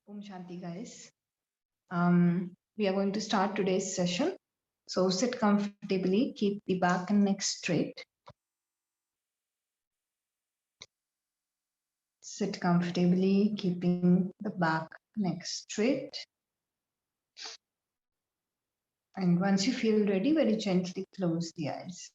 Om Shanti, guys. We are going to start today's session. So sit comfortably, keep the back and neck straight. Sit comfortably, keeping the back, neck straight. And once you feel ready, very gently close the eyes.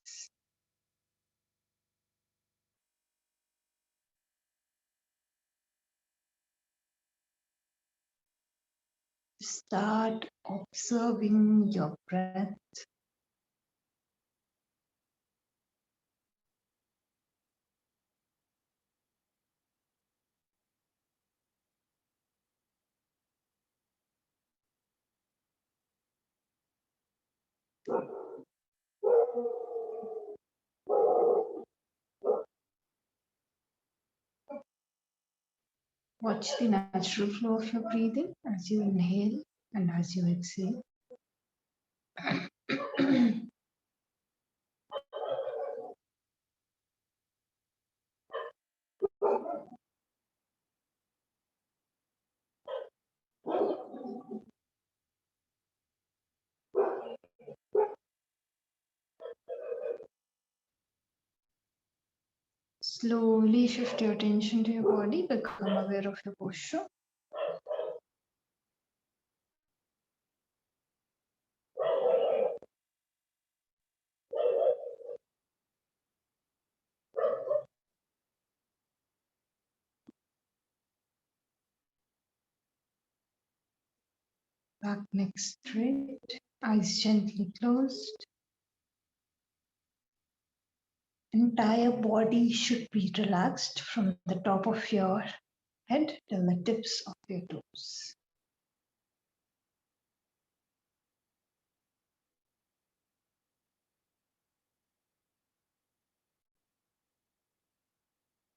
Start observing your breath. Watch the natural flow of your breathing as you inhale and as you exhale. Slowly shift your attention to your body, become aware of your posture. Back, neck straight, eyes gently closed. Entire body should be relaxed from the top of your head till the tips of your toes.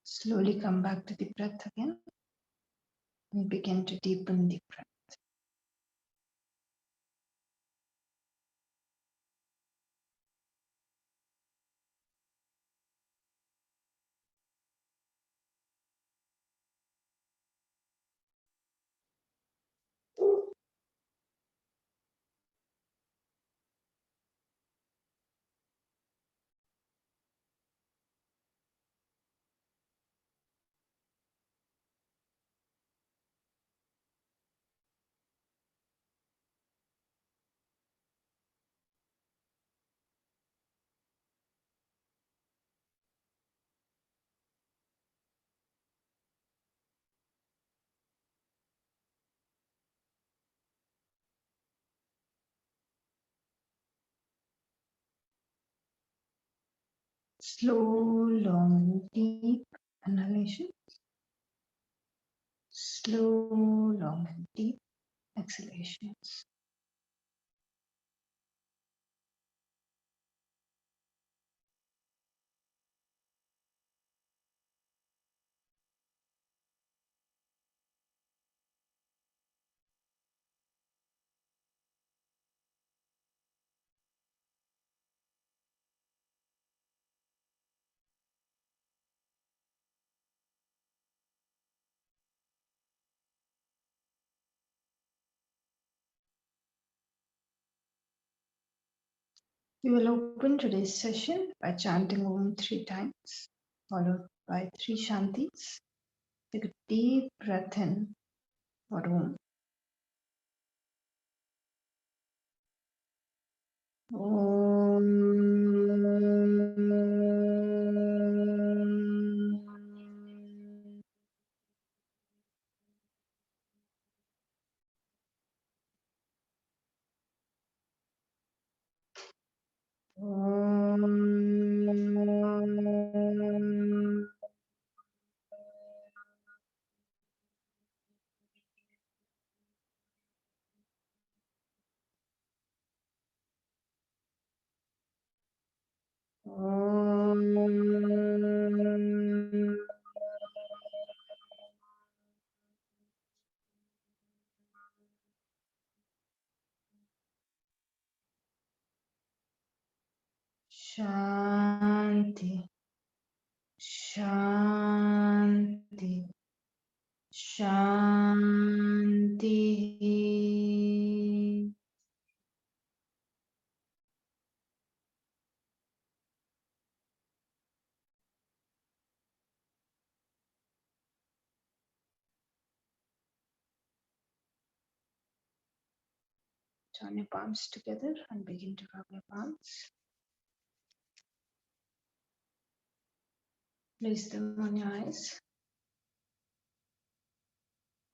Slowly come back to the breath again and begin to deepen the breath. Slow, long, deep inhalation. Slow, long, and deep exhalations. We will open today's session by chanting Om 3 times, followed by 3 Shantis. Take a deep breath in for Om. Shanti, Shanti, Shanti. Join your palms together and begin to rub your palms. Place them on your eyes.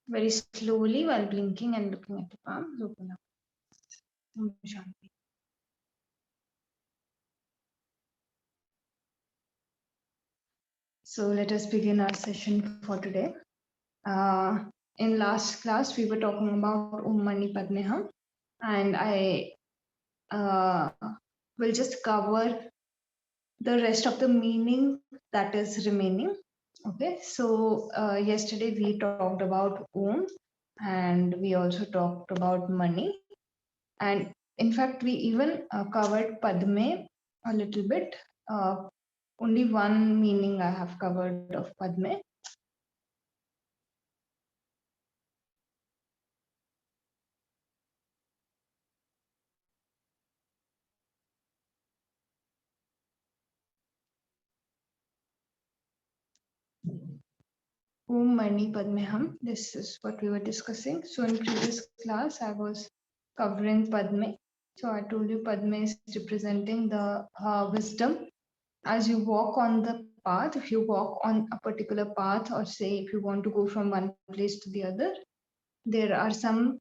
Very slowly, while blinking and looking at the palms, open up. Om Shanti. So let us begin our session for today. In last class, we were talking about Om Mani Padme Hum, and I will just cover the rest of the meaning that is remaining. Okay, so yesterday we talked about Om, and we also talked about money, and in fact we even covered Padme a little bit. Only one meaning I have covered of Padme. Om Mani Padme Hum. This is what we were discussing. So in previous class, I was covering Padme. So I told you Padme is representing the wisdom. As you walk on the path, if you walk on a particular path, or say if you want to go from one place to the other, there are some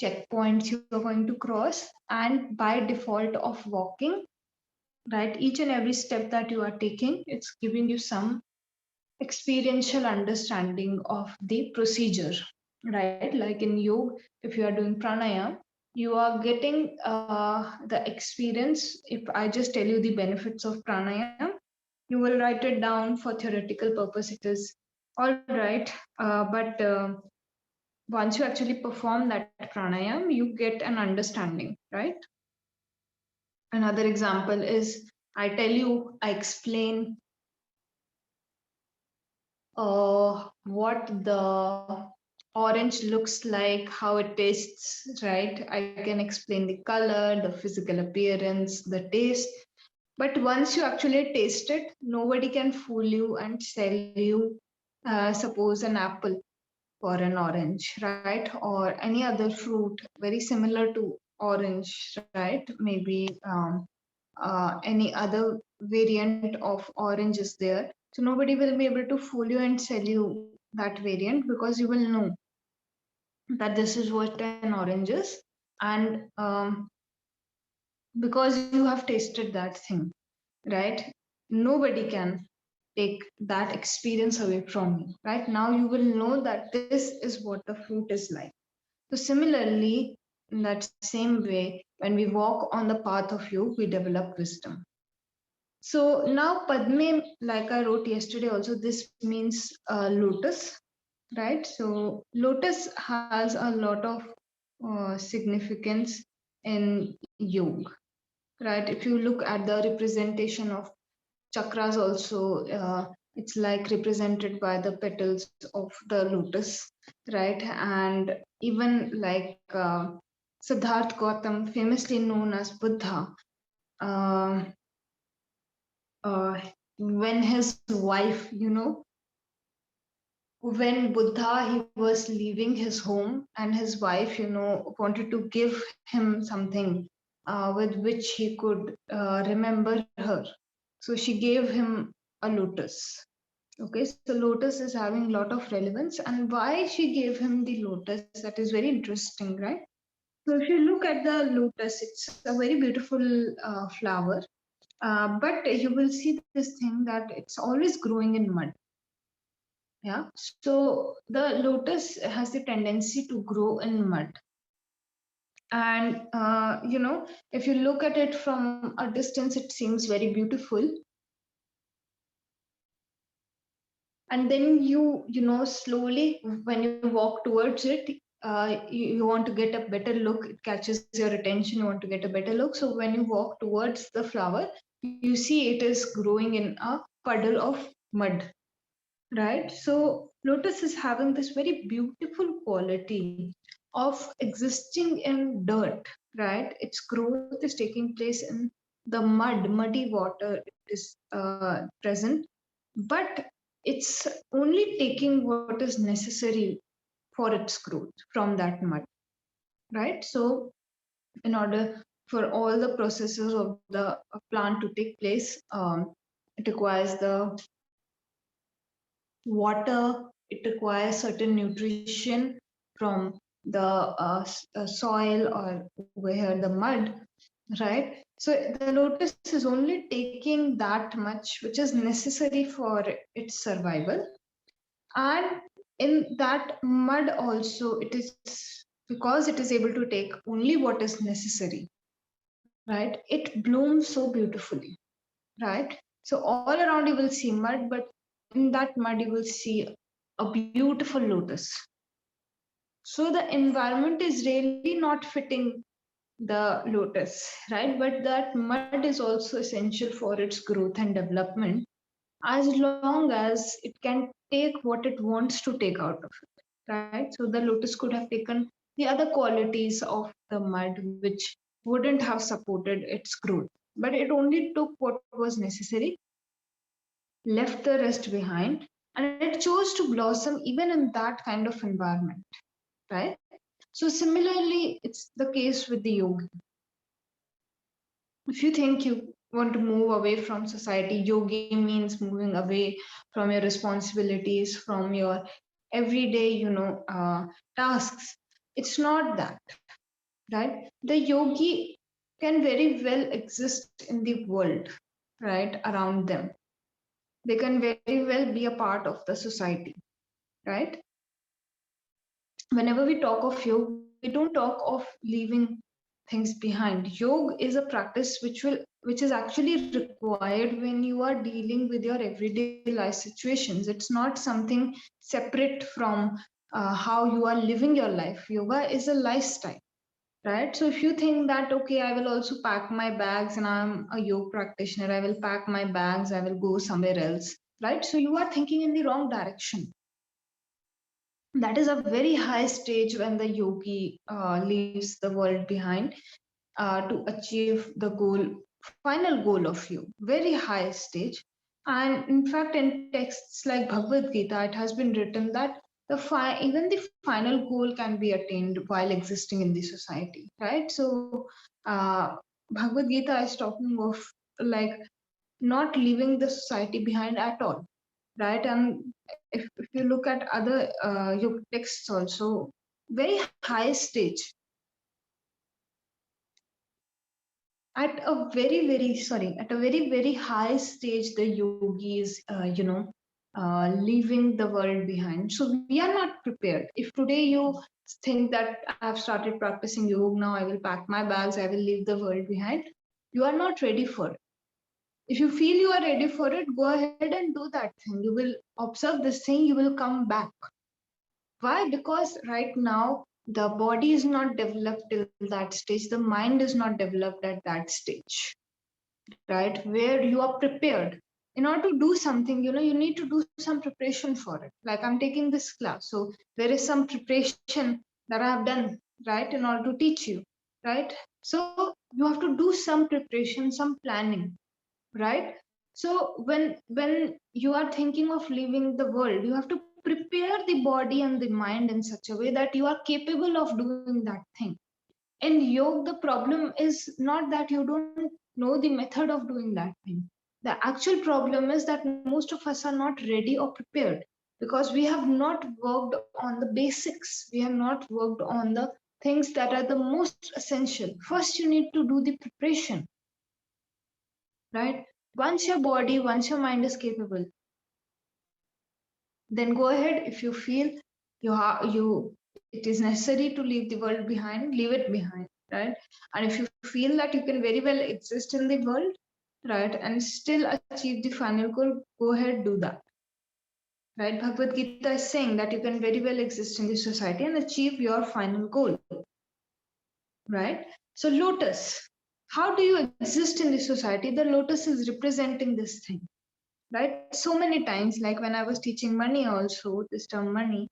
checkpoints you are going to cross, and by default of walking, right, each and every step that you are taking, it's giving you some experiential understanding of the procedure, right? Like in yoga, if you are doing pranayam, you are getting the experience. If I just tell you the benefits of pranayam, you will write it down for theoretical purpose. It is all right, but once you actually perform that pranayam, you get an understanding, right? Another example is I tell you, I explain what the orange looks like, how it tastes, right? I can explain the color, the physical appearance, the taste. But once you actually taste it, nobody can fool you and sell you, suppose, an apple for an orange, right? Or any other fruit very similar to orange, right? Maybe any other variant of orange is there. So nobody will be able to fool you and sell you that variant, because you will know that this is what an orange is. And because you have tasted that thing, right? Nobody can take that experience away from you, right? Now you will know that this is what the fruit is like. So similarly, in that same way, when we walk on the path of yoga, we develop wisdom. So now Padme, like I wrote yesterday also, this means lotus, right? So lotus has a lot of significance in yoga, right? If you look at the representation of chakras also, it's like represented by the petals of the lotus, right? And even like Siddhartha Gautam, famously known as Buddha, uh, uh, when his wife, when Buddha, he was leaving his home, and his wife, wanted to give him something with which he could remember her. So she gave him a lotus. Okay, so lotus is having a lot of relevance, and why she gave him the lotus, that is very interesting, right? So if you look at the lotus, it's a very beautiful flower, but you will see this thing that it's always growing in mud. Yeah, so the lotus has the tendency to grow in mud. And if you look at it from a distance, it seems very beautiful. And then slowly, when you walk towards it, you want to get a better look. It catches your attention. You want to get a better look. So when you walk towards the flower, you see it is growing in a puddle of mud, right? So lotus is having this very beautiful quality of existing in dirt, right? Its growth is taking place in the muddy water. It is present, but it's only taking what is necessary for its growth from that mud, right? So in order for all the processes of the plant to take place. It requires the water, it requires certain nutrition from the soil, or over here the mud, right? So the lotus is only taking that much which is necessary for its survival. And in that mud also, it is because it is able to take only what is necessary, right? It blooms so beautifully, right? So all around you will see mud, but in that mud you will see a beautiful lotus. So the environment is really not fitting the lotus, right? But that mud is also essential for its growth and development, as long as it can take what it wants to take out of it, right? So the lotus could have taken the other qualities of the mud which wouldn't have supported its growth, but it only took what was necessary, left the rest behind, and it chose to blossom even in that kind of environment, right? So similarly, it's the case with the yogi. If you think you want to move away from society, yogi means moving away from your responsibilities, from your everyday, tasks. It's not that, right? The yogi can very well exist in the world, right, around them. They can very well be a part of the society, right? Whenever we talk of yoga, we don't talk of leaving things behind. Yoga is a practice which is actually required when you are dealing with your everyday life situations. It's not something separate from how you are living your life. Yoga is a lifestyle, right? So if you think that, okay, I will also pack my bags and I'm a yoga practitioner, I will pack my bags, I will go somewhere else, right? So you are thinking in the wrong direction. That is a very high stage when the yogi leaves the world behind to achieve the goal, final goal of you, very high stage. And in fact, in texts like Bhagavad Gita, it has been written that even the final goal can be attained while existing in the society, right? So Bhagavad Gita is talking of like not leaving the society behind at all, right? And if you look at other yoga texts also, very high stage, at a very high stage, the yogis leaving the world behind. So we are not prepared. If today you think that I have started practicing yoga, now I will pack my bags, I will leave the world behind, you are not ready for it. If you feel you are ready for it, go ahead and do that thing. You will observe this thing, you will come back. Why? Because right now the body is not developed till that stage, the mind is not developed at that stage, right? Where you are prepared. In order to do something, you need to do some preparation for it. Like I'm taking this class, so there is some preparation that I have done, right, in order to teach you, right? So you have to do some preparation, some planning, right? So when you are thinking of leaving the world, you have to prepare the body and the mind in such a way that you are capable of doing that thing. In yoga, the problem is not that you don't know the method of doing that thing. The actual problem is that most of us are not ready or prepared, because we have not worked on the basics, we have not worked on the things that are the most essential. First you need to do the preparation, right? Once your body, once your mind is capable, then go ahead. If you feel you it is necessary to leave the world behind, leave it behind, right? And if you feel that you can very well exist in the world, right, and still achieve the final goal, go ahead, do that, right? Bhagavad Gita is saying that you can very well exist in the society and achieve your final goal, right? So lotus, how do you exist in the society? The lotus is representing this thing, right? So many times, like when I was teaching money also, this term money,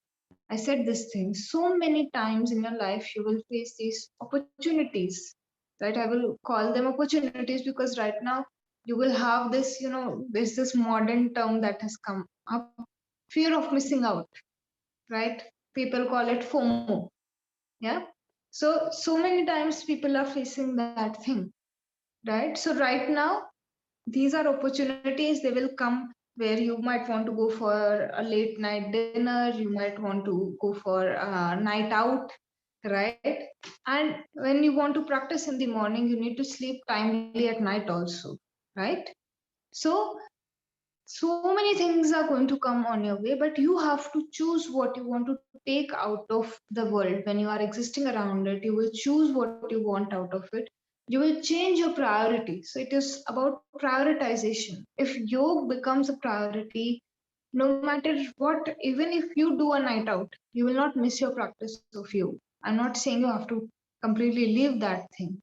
I said this thing. So many times in your life, you will face these opportunities, right? I will call them opportunities because right now you will have this, there's this modern term that has come up, fear of missing out, right? People call it FOMO. Yeah. So many times people are facing that thing, right? So right now, these are opportunities, they will come where you might want to go for a late night dinner, you might want to go for a night out, right? And when you want to practice in the morning, you need to sleep timely at night also, right? So so many things are going to come on your way, but you have to choose what you want to take out of the world. When you are existing around it, you will choose what you want out of it. You will change your priority. So it is about prioritization. If yoga becomes a priority, no matter what, even if you do a night out, you will not miss your practice of yoga. I'm not saying you have to completely leave that thing,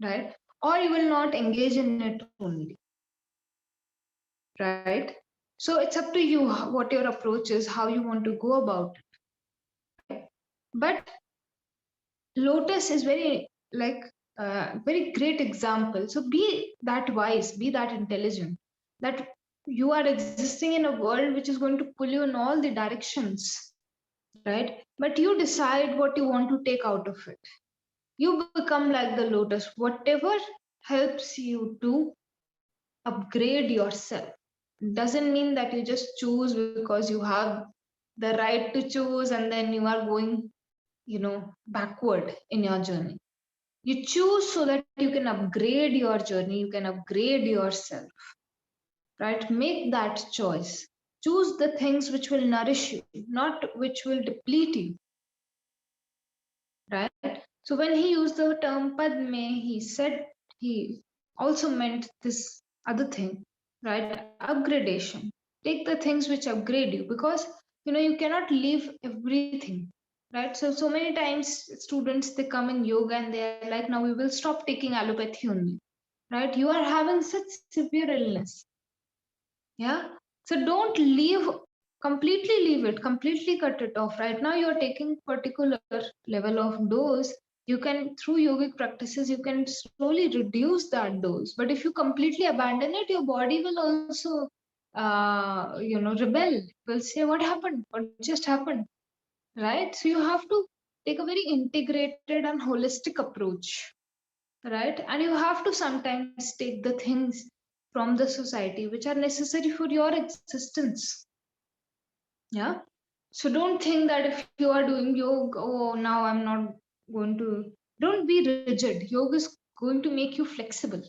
right? Or you will not engage in it only, right? So it's up to you what your approach is, how you want to go about it, right? But Lotus is very like very great example. So be that wise, be that intelligent, that you are existing in a world which is going to pull you in all the directions, right? But you decide what you want to take out of it. You become like the lotus, whatever helps you to upgrade yourself. Doesn't mean that you just choose because you have the right to choose and then you are going, backward in your journey. You choose so that you can upgrade your journey, you can upgrade yourself, right? Make that choice. Choose the things which will nourish you, not which will deplete you, right? So when he used the term Padme, he said he also meant this other thing, right? Upgradation. Take the things which upgrade you, because you cannot leave everything, right? So many times students, they come in yoga and they're like, now we will stop taking allopathy only, right? You are having such severe illness, yeah. So don't leave, completely leave it, completely cut it off. Right now you're taking particular level of dose. You can, through yogic practices, you can slowly reduce that dose. But if you completely abandon it, your body will also rebel, will say, what happened, what just happened, right? So you have to take a very integrated and holistic approach, right? And you have to sometimes take the things from the society which are necessary for your existence, yeah. So don't think that if you are doing yoga, oh, now I'm not going to, don't be rigid. Yoga is going to make you flexible,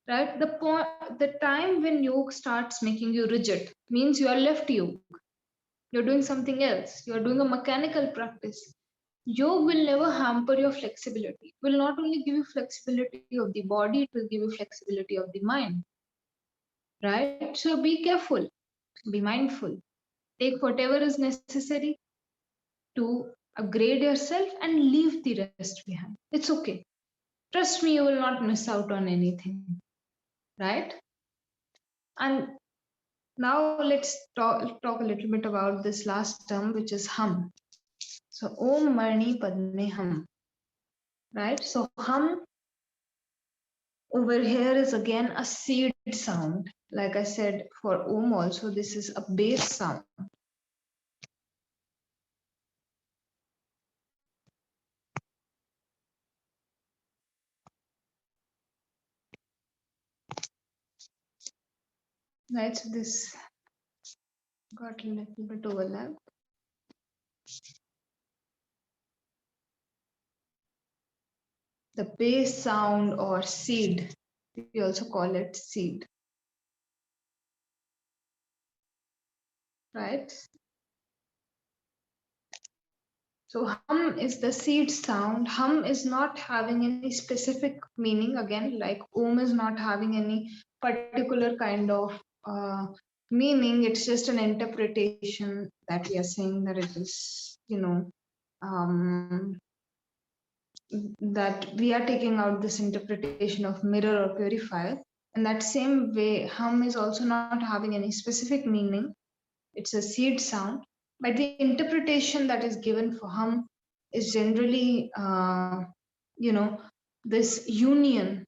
right? The time when yoga starts making you rigid means you are left yoga, you're doing something else, you're doing a mechanical practice. Yoga will never hamper your flexibility. It will not only give you flexibility of the body, it will give you flexibility of the mind, right? So be careful, be mindful, take whatever is necessary to upgrade yourself and leave the rest behind. It's okay. Trust me, you will not miss out on anything, right? And now let's talk a little bit about this last term, which is hum. So Om Mani Padme Hum, right? So hum over here is again a seed sound. Like I said, for Om also, this is a bass sound. Right, so this got a little bit overlap. The bass sound or seed, we also call it seed, right? So hum is the seed sound. Hum is not having any specific meaning. Again, like Om is not having any particular kind of meaning. It's just an interpretation that we are saying that it is, um, that we are taking out this interpretation of mirror or purifier. In that same way, hum is also not having any specific meaning. It's a seed sound, but the interpretation that is given for hum is generally, this union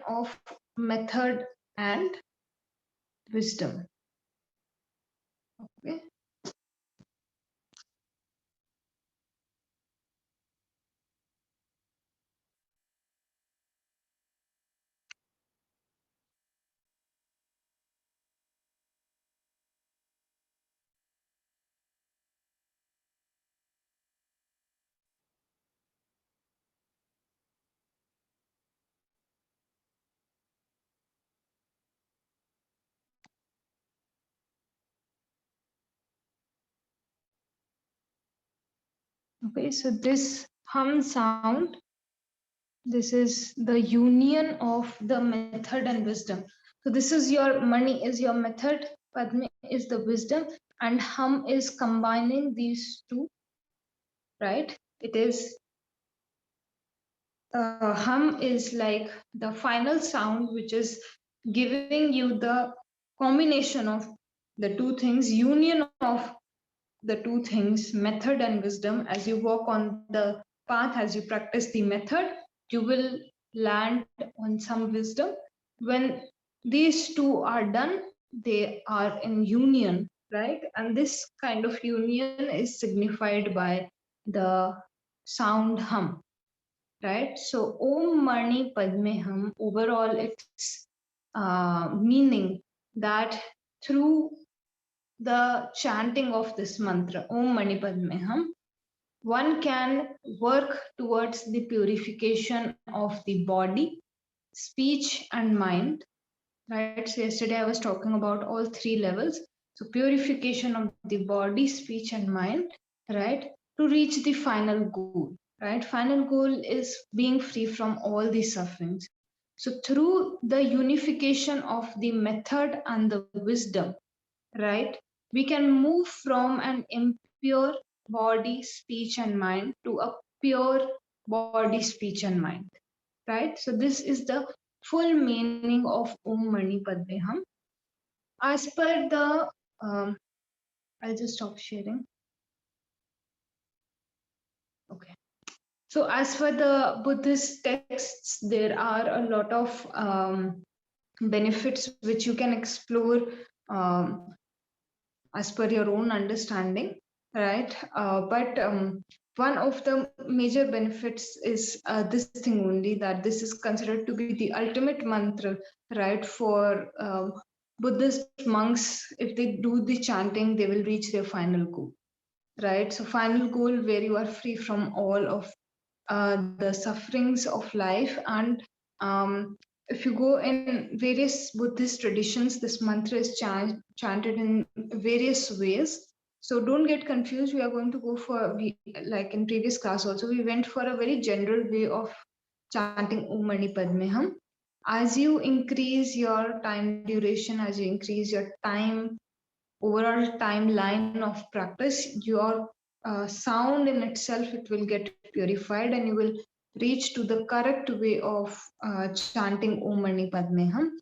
of method and wisdom. Okay. Okay, so this hum sound, this is the union of the method and wisdom. So this is your money is your method, Padme is the wisdom, and hum is combining these two, right? It is hum is like the final sound, which is giving you the combination of the two things, union of the two things, method and wisdom. As you walk on the path, as you practice the method, you will land on some wisdom. When these two are done, they are in union, right? And this kind of union is signified by the sound hum, right? So Om Mani Padme Hum, overall its meaning that through the chanting of this mantra, Om Mani Padme Hum, one can work towards the purification of the body, speech, and mind. Right. So yesterday I was talking about all three levels. So purification of the body, speech, and mind, right? To reach the final goal. Right. Final goal is being free from all these sufferings. So through the unification of the method and the wisdom, right, we can move from an impure body, speech, and mind to a pure body, speech, and mind, right? So this is the full meaning of Om Mani Padme Hum. As per the, I'll just stop sharing. Okay. So as for the Buddhist texts, there are a lot of benefits which you can explore um, as per your own understanding, right? But one of the major benefits is this thing only, that this is considered to be the ultimate mantra, right? For Buddhist monks, if they do the chanting, they will reach their final goal, right? So, final goal where you are free from all of the sufferings of life. And if you go in various Buddhist traditions, this mantra is chanted in various ways. So don't get confused. We are going to go for, like in previous class also, we went for a very general way of chanting Om Mani Padme Hum. As you increase your time duration, as you increase your time, overall timeline of practice, your sound in itself, it will get purified, and you will reach to the correct way of chanting Om Mani Padme Hum.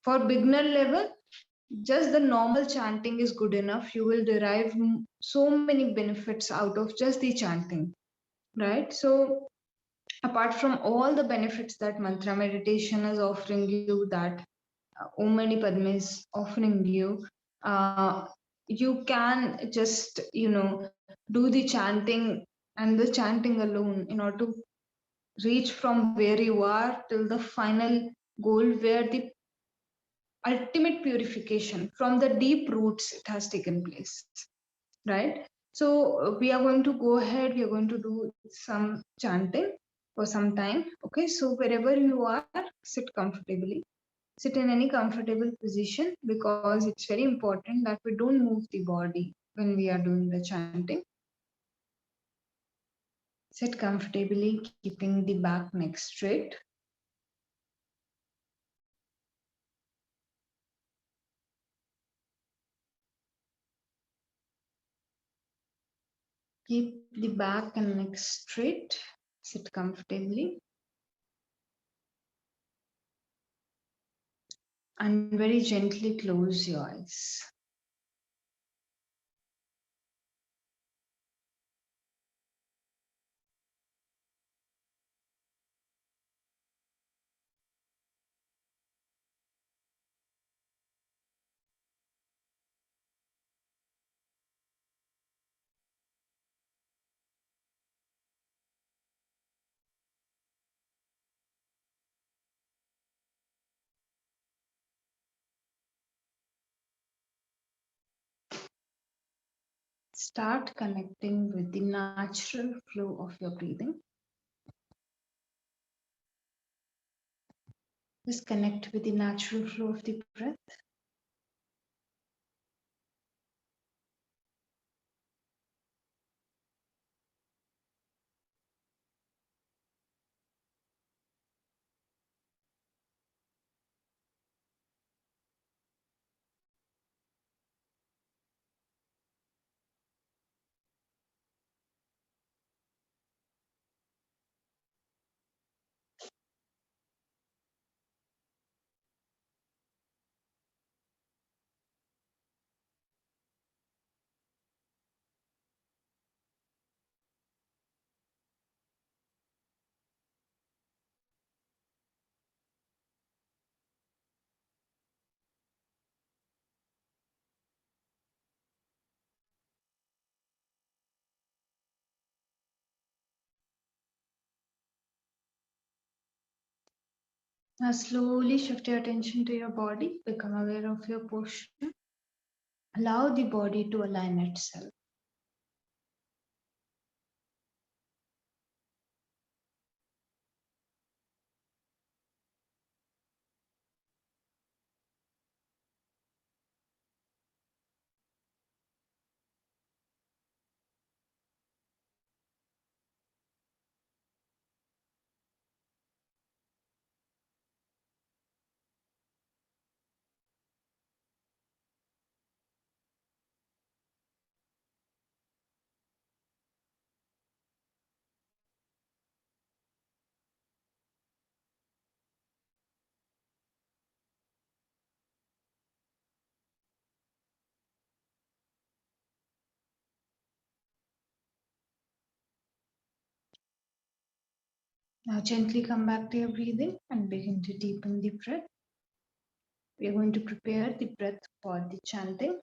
For beginner level, just the normal chanting is good enough. You will derive so many benefits out of just the chanting, right? So apart from all the benefits that mantra meditation is offering you, that Om Mani Padme is offering you, uh, you can just, do the chanting and the chanting alone in order to reach from where you are till the final goal, where the ultimate purification from the deep roots it has taken place, right? So we are going to go ahead, we are going to do some chanting for some time. Okay, so wherever you are, sit comfortably. Sit in any comfortable position, because it's very important that we don't move the body when we are doing the chanting. Sit comfortably, keeping the back neck straight. Keep the back and neck straight. Sit comfortably. And very gently close your eyes. Start connecting with the natural flow of your breathing. Just connect with the natural flow of the breath. Now slowly shift your attention to your body, become aware of your posture. Allow the body to align itself. Now gently come back to your breathing and begin to deepen the breath. We are going to prepare the breath for the chanting.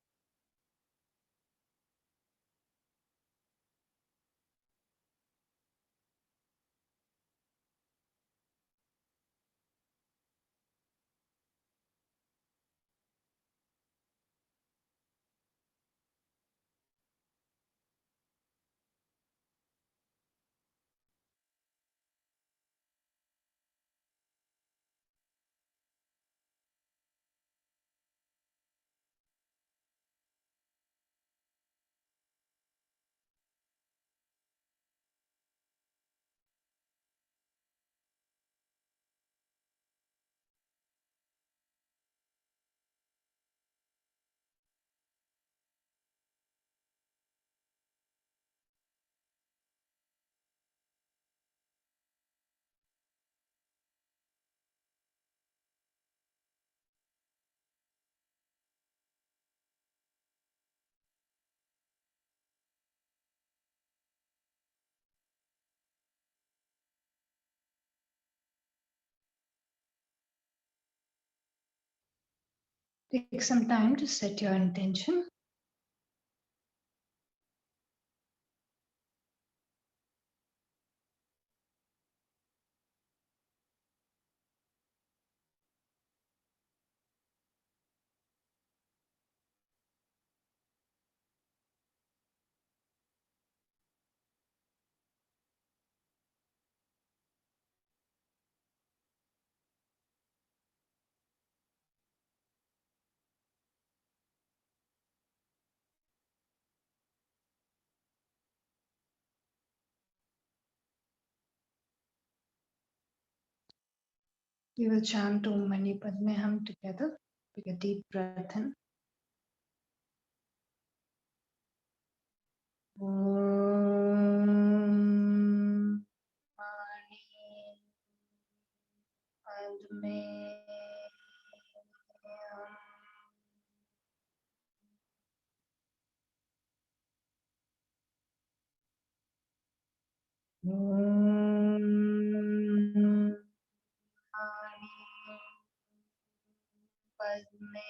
Take some time to set your intention. We will chant Om Mani Padme Hum together. Take a deep breath in. Om Mani Padme Hum. Om Mani Padme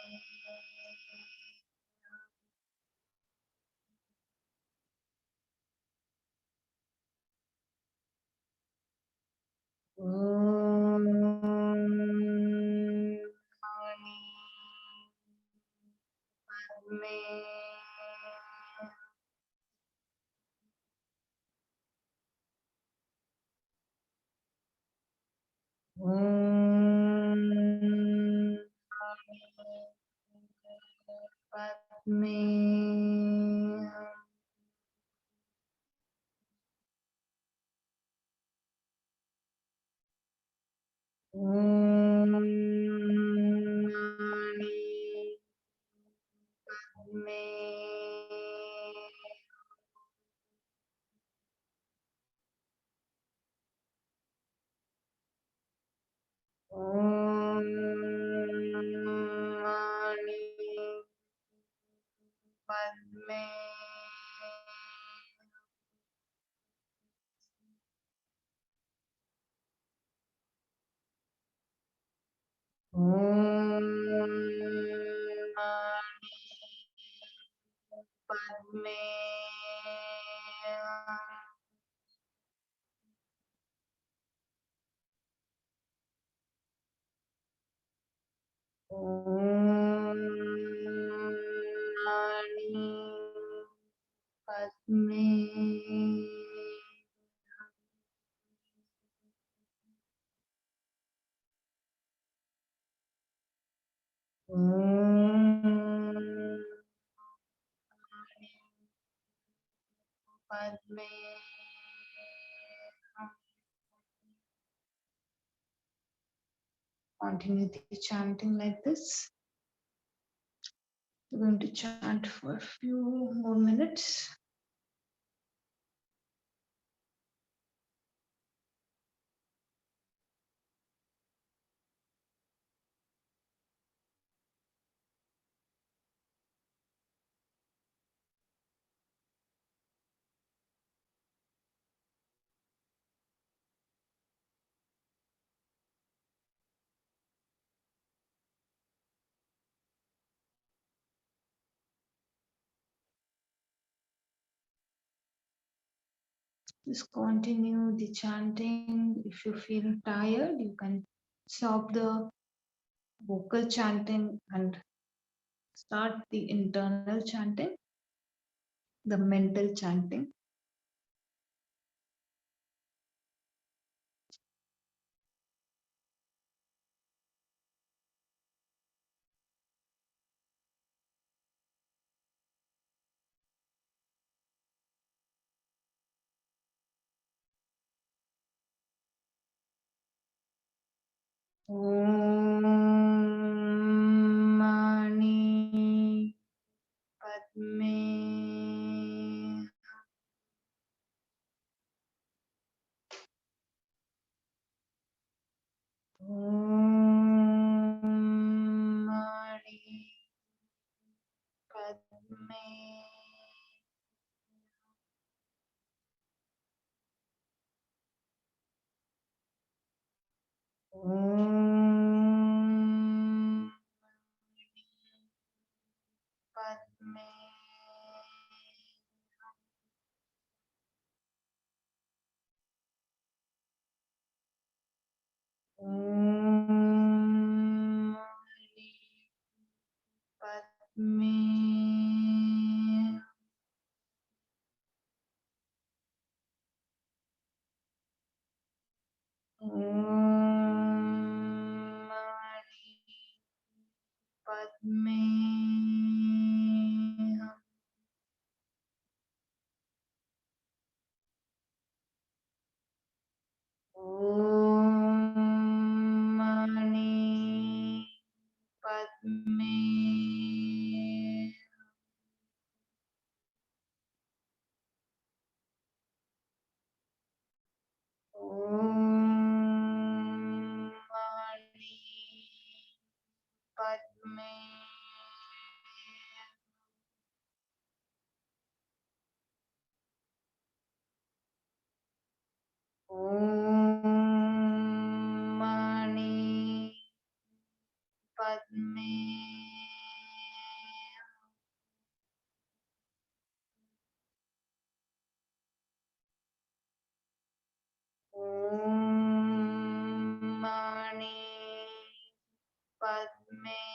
Om Mani Padme Om Mani Padme Om Mani Padme Om Mani Padme Om Mani Om Mani Padme Om Padme. Continue the chanting like this. We're going to chant for a few more minutes. Just continue the chanting. If you feel tired, you can stop the vocal chanting and start the internal chanting, the mental chanting. Om Mani Padme Om Mani Padme Om Padme Om Mani Padme Om Mani Padme Om Mani Padme Om Mani Padme Om Mani Padme Om Mani Padme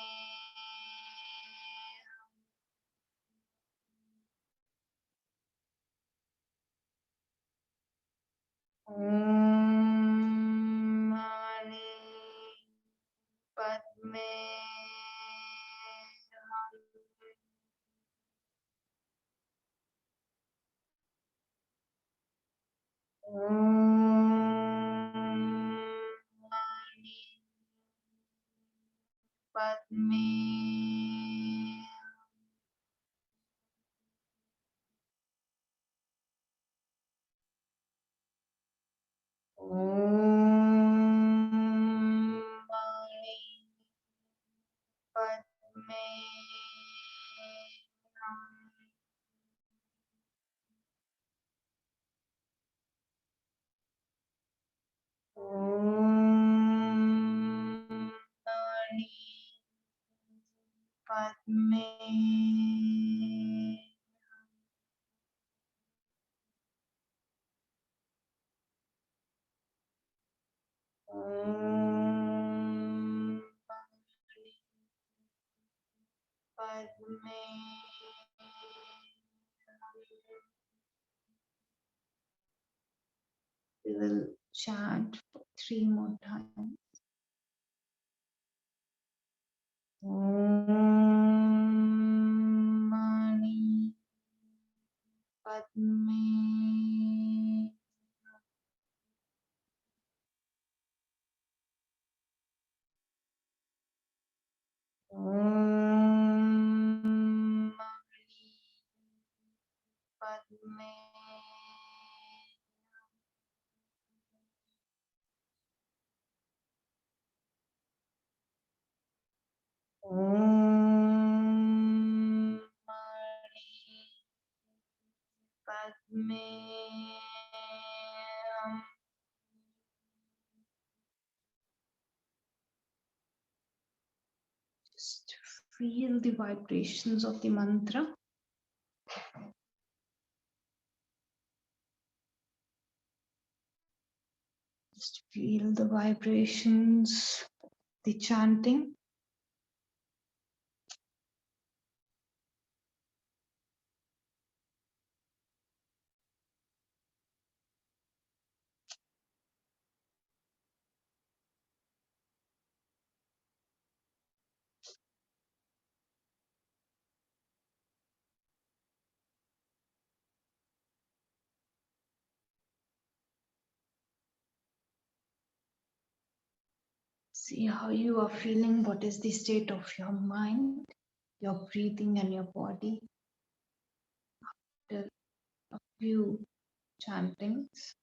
Om Mani Padme Om Mani Padme Om Mani Padme Om Mani Padme Om Padme. We will chant for 3 more times. Om Mani Padme. Om Mani Padme. Om Mani Padme. Just feel the vibrations of the mantra. Just feel the vibrations, the chanting. See how you are feeling, what is the state of your mind, your breathing and your body. After a few chantings.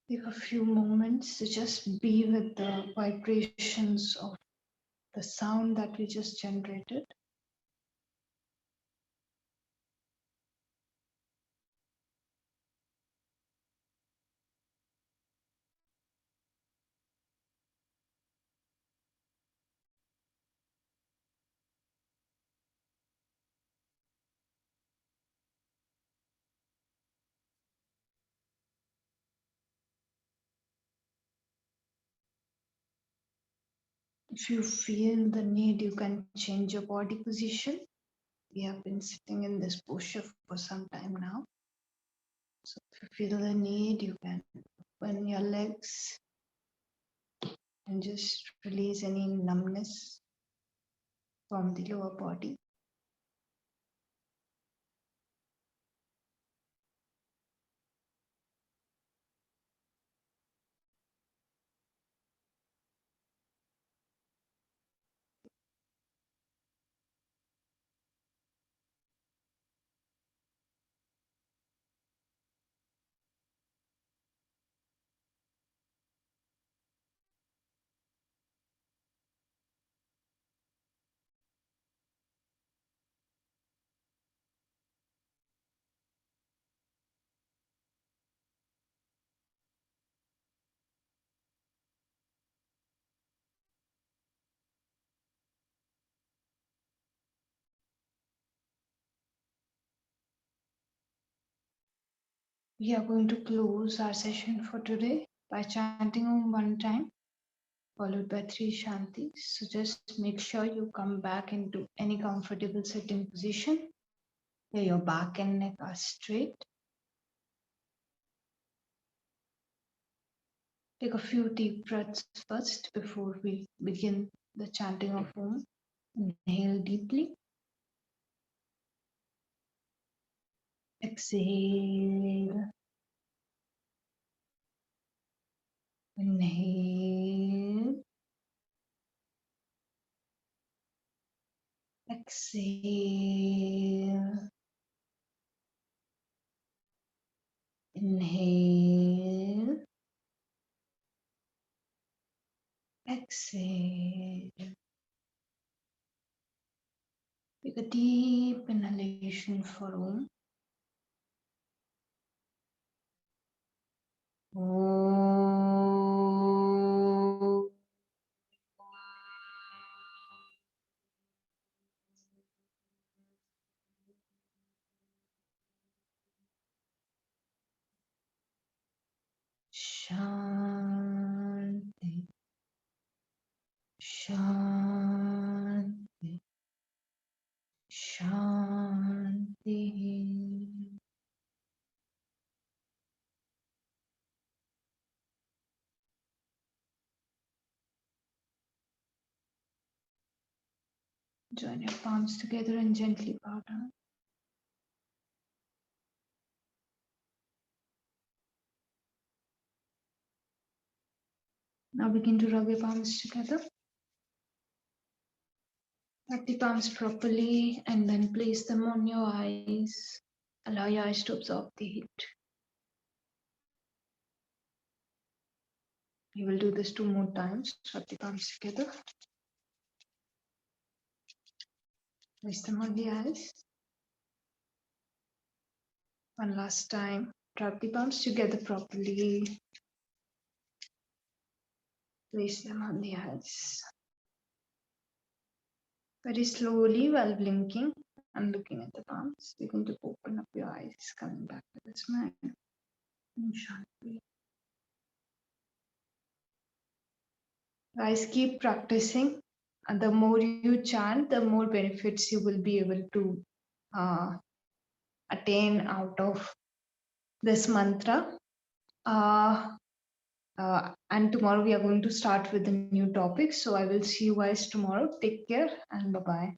Take a few moments to just be with the vibrations of the sound that we just generated. If you feel the need, you can change your body position. We have been sitting in this posture for some time now. So if you feel the need, you can open your legs and just release any numbness from the lower body. We are going to close our session for today by chanting Om one time. followed by 3 Shantis. So just make sure you come back into any comfortable sitting position where your back and neck are straight. Take a few deep breaths first before we begin the chanting of Om. Inhale deeply. Exhale. Inhale. Exhale. Inhale. Exhale. Take a deep inhalation for Om. Om. Shanti. Shanti. Shanti. Join your palms together and gently bow down. Now begin to rub your palms together. Tap the palms properly and then place them on your eyes. Allow your eyes to absorb the heat. You will do this 2 more times. Rub the palms together. Place them on the eyes. One last time. Rub the palms together properly. Place them on the eyes. Very slowly while blinking and looking at the palms, you're going to open up your eyes, coming back with a smile. And Shanti. Guys, keep practicing. And the more you chant, the more benefits you will be able to attain out of this mantra. And tomorrow we are going to start with a new topic. So I will see you guys tomorrow. Take care and bye-bye.